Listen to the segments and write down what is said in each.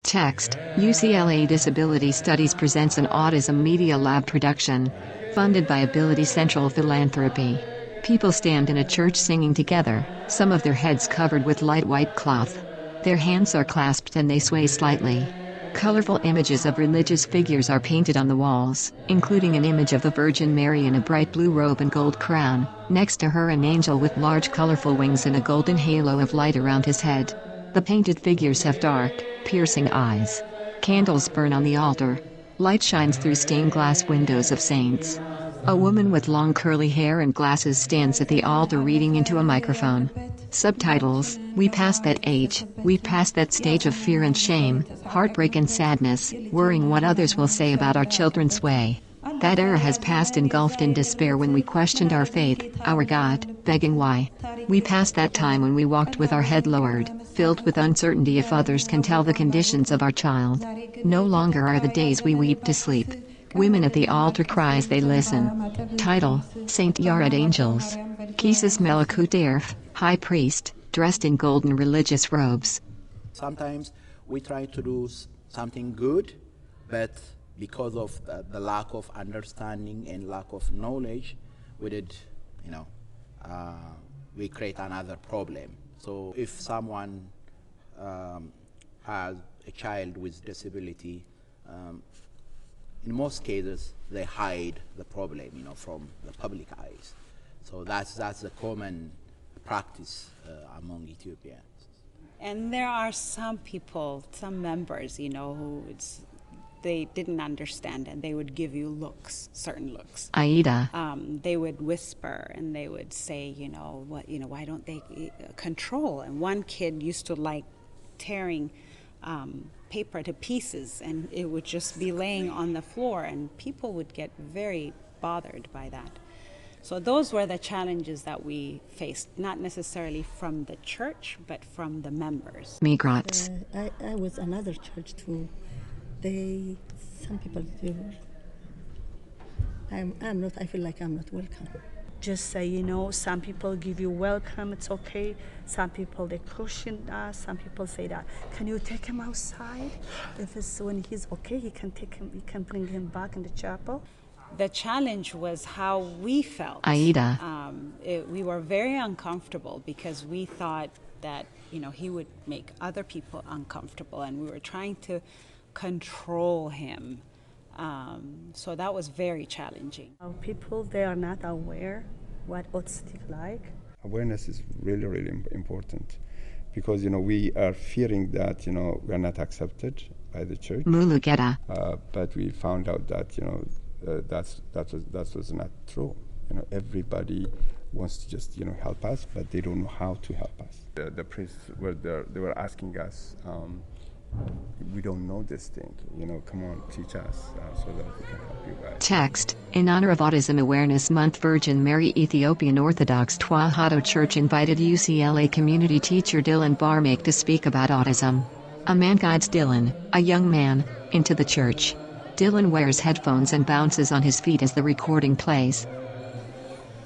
Text, UCLA Disability Studies presents an Autism Media Lab production. Funded by Ability Central Philanthropy. People stand in a church singing together, some of their heads covered with light white cloth. Their hands are clasped and they sway slightly. Colorful images of religious figures are painted on the walls, including an image of the Virgin Mary in a bright blue robe and gold crown, next to her an angel with large colorful wings and a golden halo of light around his head. The painted figures have dark, piercing eyes. Candles burn on the altar. Light shines through stained glass windows of saints. A woman with long curly hair and glasses stands at the altar reading into a microphone. Subtitles: We passed that age, we passed that stage of fear and shame, heartbreak and sadness, worrying what others will say about our children's way. That era has passed, engulfed in despair when we questioned our faith, our God, begging why. We passed that time when we walked with our head lowered, filled with uncertainty if others can tell the conditions of our child. No longer are the days we weep to sleep. Women at the altar cry as they listen. Title: Saint Yared Angels. Kisis Melekuterf, High Priest, dressed in golden religious robes. Sometimes we try to do something good, but because of the lack of understanding and lack of knowledge, we create another problem. So if someone has a child with disability, in most cases they hide the problem, from the public eyes. So that's a common practice among Ethiopians. And there are some people, some members, who they didn't understand, and they would give you looks, certain looks. Aida. They would whisper and they would say, why don't they control? And one kid used to like tearing paper to pieces, and it would just be laying on the floor, and people would get very bothered by that. So those were the challenges that we faced, not necessarily from the church, but from the members. Migrants. I was another church too. Some people do. I feel like I'm not welcome. Just say, some people give you welcome, it's okay. Some people, they caution us. Some people say that, can you take him outside? When he's okay, you can bring him back in the chapel. The challenge was how we felt. Aida. We were very uncomfortable because we thought that, he would make other people uncomfortable, and we were trying to control him. So that was very challenging. People, they are not aware what autistic like. Awareness is really, really important because, we are fearing that, we are not accepted by the church. Mulugeta. But we found out that, that was not true. Everybody wants to just, help us, but they don't know how to help us. The priests were there, they were asking us, we don't know this thing, come on, teach us so that we can help you guys. Text: In honor of Autism Awareness Month, Virgin Mary Ethiopian Orthodox Tewahedo Church invited UCLA community teacher Dylan Barmake to speak about autism. A man guides Dylan, a young man, into the church. Dylan wears headphones and bounces on his feet as the recording plays.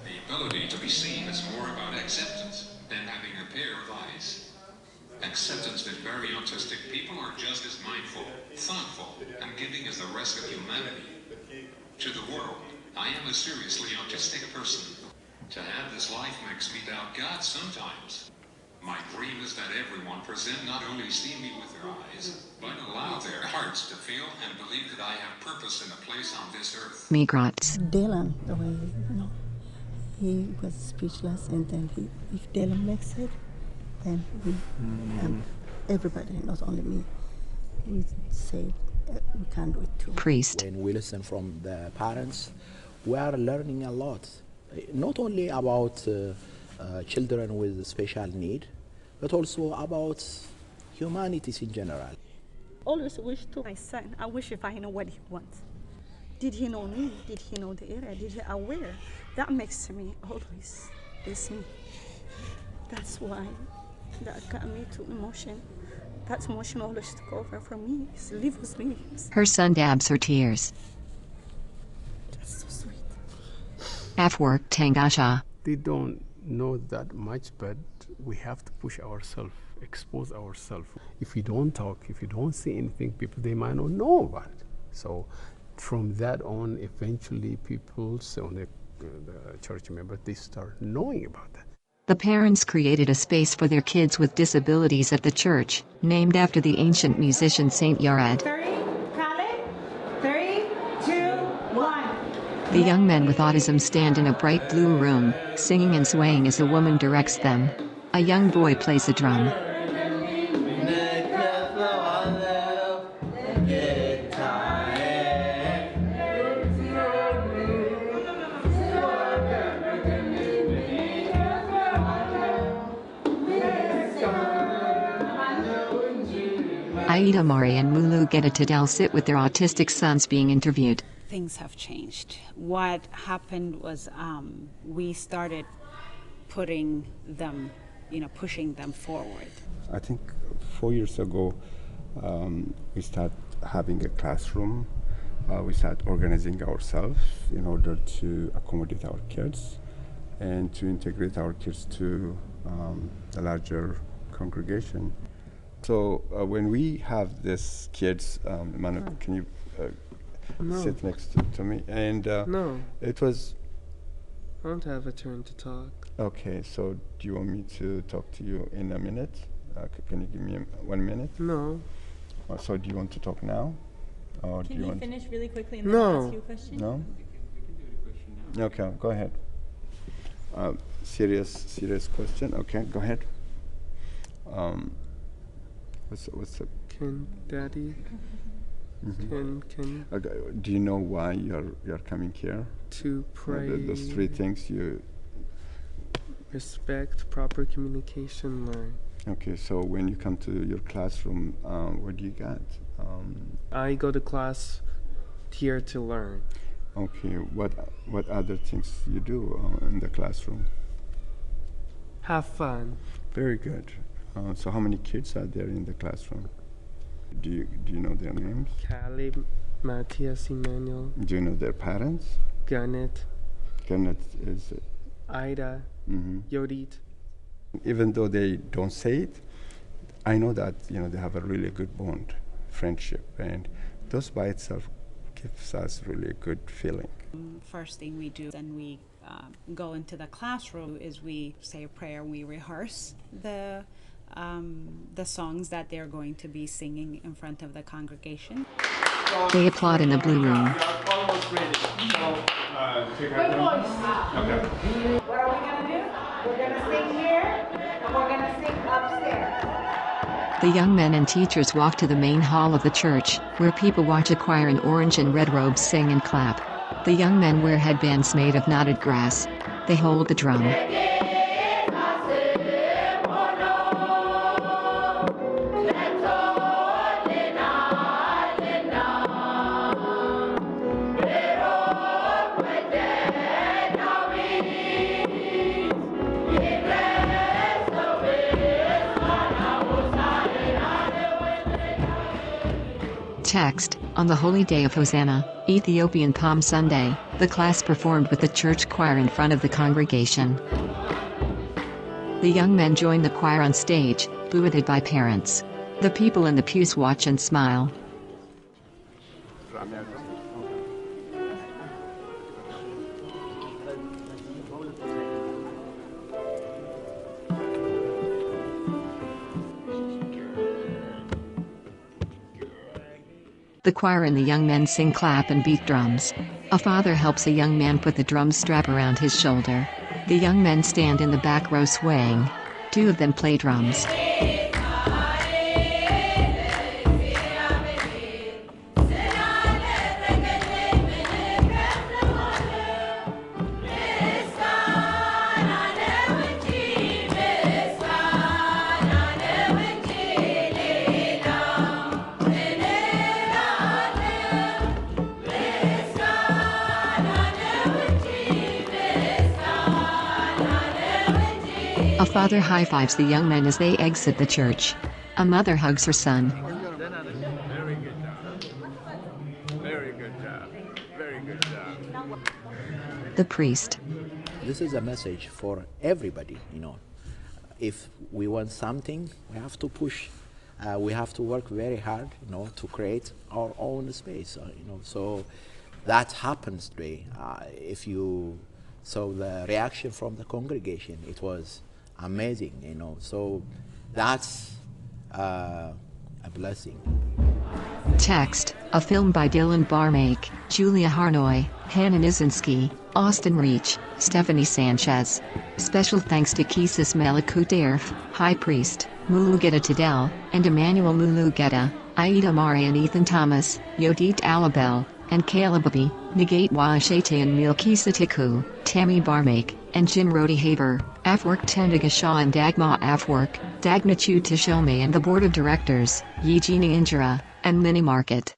The ability to be seen is more about acceptance than having a pair of eyes. Acceptance that very autistic people are just as mindful, thoughtful, and giving as the rest of humanity. To the world, I am a seriously autistic person. To have this life makes me doubt God sometimes. My dream is that everyone present not only see me with their eyes, but allow their hearts to feel and believe that I have purpose and a place on this earth. Migrants. Dylan, the way, he was speechless, and then if Dylan makes it, then everybody, not only me, we say we can do it too. Priest. When we listen from the parents, we are learning a lot, not only about children with special need, but also about humanities in general. Always wish to my son, I wish if I know what he wants. Did he know me? Did he know the area? Did he aware? That makes me always listen. That's why that got me to emotion. That's emotion always took over for me. He live with me. Her son dabs her tears. That's so sweet. Afwork Tangasha. They don't know that much, but we have to push ourselves expose ourselves. If we don't talk, if we don't say anything, people, they might not know about it. So from that on, eventually people, so the church members, they start knowing about that. The parents created a space for their kids with disabilities at the church, named after the ancient musician Saint Yared. 3, 2, 1. The young men with autism stand in a bright blue room, singing and swaying as a woman directs them. A young boy plays a drum. Aida Mari and Mulu Geditadel sit with their autistic sons being interviewed. Things have changed. What happened was we started putting them, pushing them forward. I think 4 years ago, we started having a classroom. We started organizing ourselves in order to accommodate our kids and to integrate our kids to the larger congregation. So when we have these kids, Manu, can you sit next to me? And No. it was... I don't have a turn to talk. Okay, so do you want me to talk to you in a minute? Can you give me 1 minute? No. So do you want to talk now? Or do Can you you want finish really quickly and then No. I'll ask you a question? No? Okay, go ahead. Serious question. Okay, go ahead. What's the... Can Daddy? Can do you know why you're coming here? to pray, Those 3 things you... respect, proper communication, learn. Okay, so when you come to your classroom, what do you got? I go to class here to learn. Okay, what other things you do in the classroom? Have fun. Very good. So how many kids are there in the classroom? Do you know their names? Caleb, Matthias, Emmanuel, Do you know their parents? Garnet, Kenneth is... Ida, Yodit. Even though they don't say it, I know that they have a really good bond, friendship, and those by itself gives us really a good feeling. First thing we do when we go into the classroom is we say a prayer. We rehearse the songs that they're going to be singing in front of the congregation. They applaud in the blue room. Almost ready. So, Good voice. Okay. What are we going to do? We're going to sing here and we're going to sing upstairs. The young men and teachers walk to the main hall of the church, where people watch a choir in orange and red robes sing and clap. The young men wear headbands made of knotted grass. They hold the drum. Text: On the holy day of Hosanna, Ethiopian Palm Sunday, the class performed with the church choir in front of the congregation. The young men join the choir on stage, buoyed by parents. The people in the pews watch and smile. The choir and the young men sing, clap and beat drums. A father helps a young man put the drum strap around his shoulder. The young men stand in the back row swaying. 2 of them play drums. A father high-fives the young men as they exit the church. A mother hugs her son. Very good job. Very good job. Very good job. The priest. This is a message for everybody, if we want something, we have to push. We have to work very hard, to create our own space. So that happens today. So the reaction from the congregation, it was amazing. So that's a blessing. Text, a film by Dylan Barmake, Julia Harnoy, Hannah Nizinski, Austin Reach, Stephanie Sanchez. Special thanks to Kisis Melikuterf, High Priest, Mulugeta Tadel, and Emmanuel Mulugeta, Aida Mari and Ethan Thomas, Yodit Alabel, and Caleb Abbey, Nagate Waashete and Milkisa Tiku, Tammy Barmake, and Jim Rody Haber, Afwork Tendaga Shaw and Dagma Afwork, Dagnachu Tishome and the Board of Directors, Yejini Injira, and Mini Market.